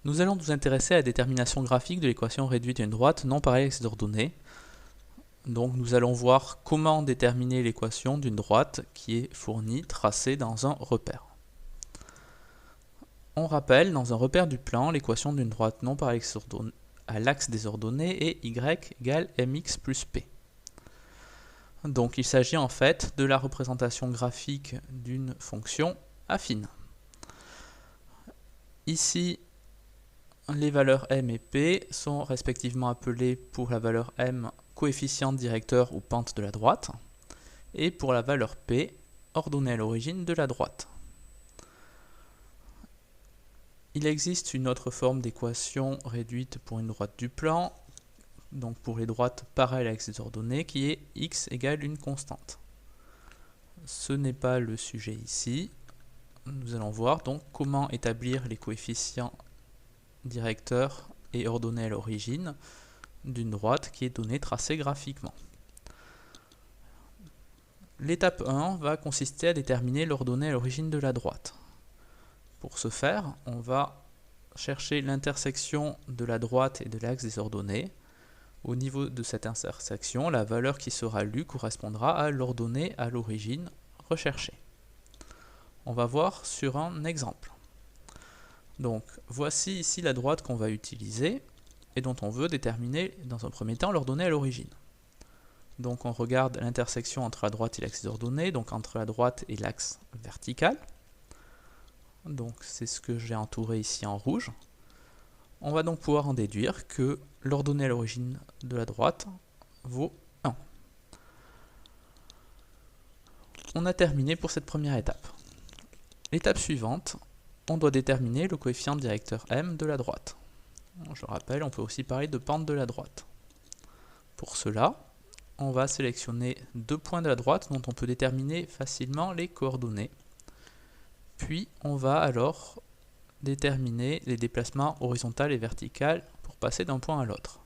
Nous allons nous intéresser à la détermination graphique de l'équation réduite d'une droite non parallèle avec ses ordonnées. Donc nous allons voir comment déterminer l'équation d'une droite qui est fournie, tracée dans un repère. On rappelle, dans un repère du plan, l'équation d'une droite non parallèle à l'axe des ordonnées est y égale mx plus p. Donc il s'agit en fait de la représentation graphique d'une fonction affine. Ici, les valeurs m et p sont respectivement appelées pour la valeur m coefficient directeur ou pente de la droite, et pour la valeur p ordonnée à l'origine de la droite. Il existe une autre forme d'équation réduite pour une droite du plan, donc pour les droites parallèles avec ses ordonnées, qui est x égale une constante. Ce n'est pas le sujet ici. Nous allons voir donc comment établir les coefficients directeurs et ordonnés à l'origine d'une droite qui est donnée tracée graphiquement. L'étape 1 va consister à déterminer l'ordonnée à l'origine de la droite. Pour ce faire, on va chercher l'intersection de la droite et de l'axe des ordonnées. Au niveau de cette intersection, la valeur qui sera lue correspondra à l'ordonnée à l'origine recherchée. On va voir sur un exemple. Donc voici ici la droite qu'on va utiliser et dont on veut déterminer dans un premier temps l'ordonnée à l'origine. Donc on regarde l'intersection entre la droite et l'axe des ordonnées, donc entre la droite et l'axe vertical. Donc c'est ce que j'ai entouré ici en rouge. On va donc pouvoir en déduire que l'ordonnée à l'origine de la droite vaut 1. On a terminé pour cette première étape. L'étape suivante, on doit déterminer le coefficient directeur m de la droite. Je rappelle, on peut aussi parler de pente de la droite. Pour cela, on va sélectionner deux points de la droite dont on peut déterminer facilement les coordonnées. Puis on va alors déterminer les déplacements horizontal et vertical pour passer d'un point à l'autre.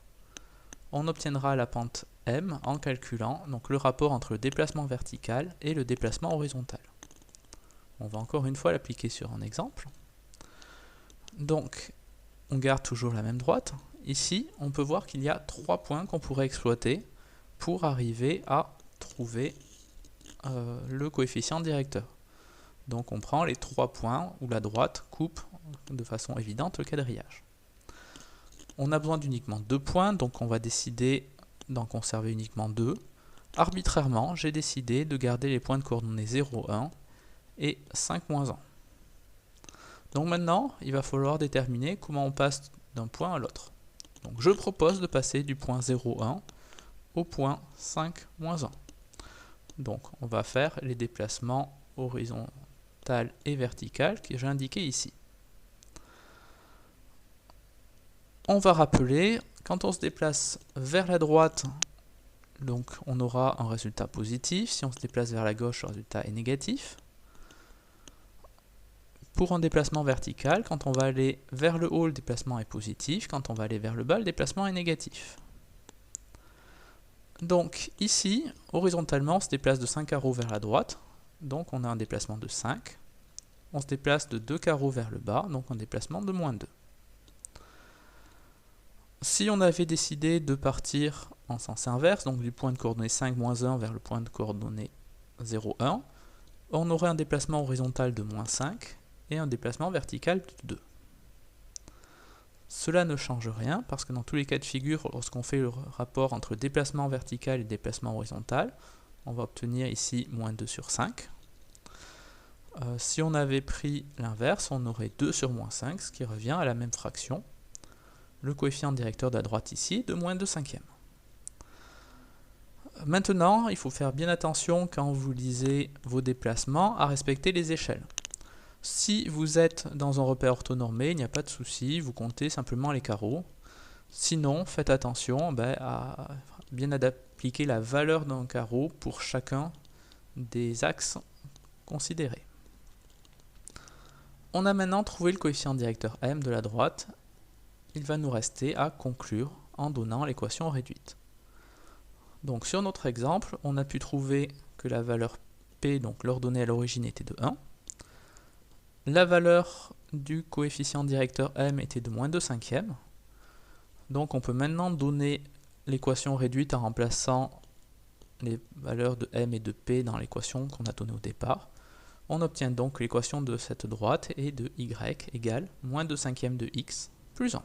On obtiendra la pente m en calculant donc le rapport entre le déplacement vertical et le déplacement horizontal. On va encore une fois l'appliquer sur un exemple. Donc on garde toujours la même droite. Ici, on peut voir qu'il y a trois points qu'on pourrait exploiter pour arriver à trouver le coefficient directeur. Donc on prend les trois points où la droite coupe de façon évidente le quadrillage. On a besoin d'uniquement deux points, donc on va décider d'en conserver uniquement deux. Arbitrairement, j'ai décidé de garder les points de coordonnées 0, 1 et 5, 1. Donc maintenant, il va falloir déterminer comment on passe d'un point à l'autre. Donc je propose de passer du point 0, 1 au point 5, 1. Donc on va faire les déplacements horizontal et vertical que j'ai indiqué ici. On va rappeler, quand on se déplace vers la droite, donc on aura un résultat positif. Si on se déplace vers la gauche, le résultat est négatif. Pour un déplacement vertical, quand on va aller vers le haut, le déplacement est positif. Quand on va aller vers le bas, le déplacement est négatif. Donc ici, horizontalement, on se déplace de 5 carreaux vers la droite. Donc on a un déplacement de 5. On se déplace de 2 carreaux vers le bas, donc un déplacement de moins 2. Si on avait décidé de partir en sens inverse, donc du point de coordonnées 5, 1 vers le point de coordonnées 0, 1, on aurait un déplacement horizontal de moins 5 et un déplacement vertical de 2. Cela ne change rien parce que dans tous les cas de figure, lorsqu'on fait le rapport entre déplacement vertical et déplacement horizontal, on va obtenir ici moins 2 sur 5. Si on avait pris l'inverse, on aurait 2 sur moins 5, ce qui revient à la même fraction. Le coefficient directeur de la droite ici est de moins 2 cinquièmes. Maintenant, il faut faire bien attention quand vous lisez vos déplacements à respecter les échelles. Si vous êtes dans un repère orthonormé, il n'y a pas de souci, vous comptez simplement les carreaux. Sinon, faites attention à bien appliquer la valeur d'un carreau pour chacun des axes considérés. On a maintenant trouvé le coefficient directeur m de la droite. Il va nous rester à conclure en donnant l'équation réduite. Donc sur notre exemple, on a pu trouver que la valeur p, donc l'ordonnée à l'origine, était de 1. La valeur du coefficient directeur m était de moins 2 cinquièmes. Donc on peut maintenant donner l'équation réduite en remplaçant les valeurs de m et de p dans l'équation qu'on a donnée au départ. On obtient donc l'équation de cette droite est de y égale moins 2 cinquièmes de x plus 1.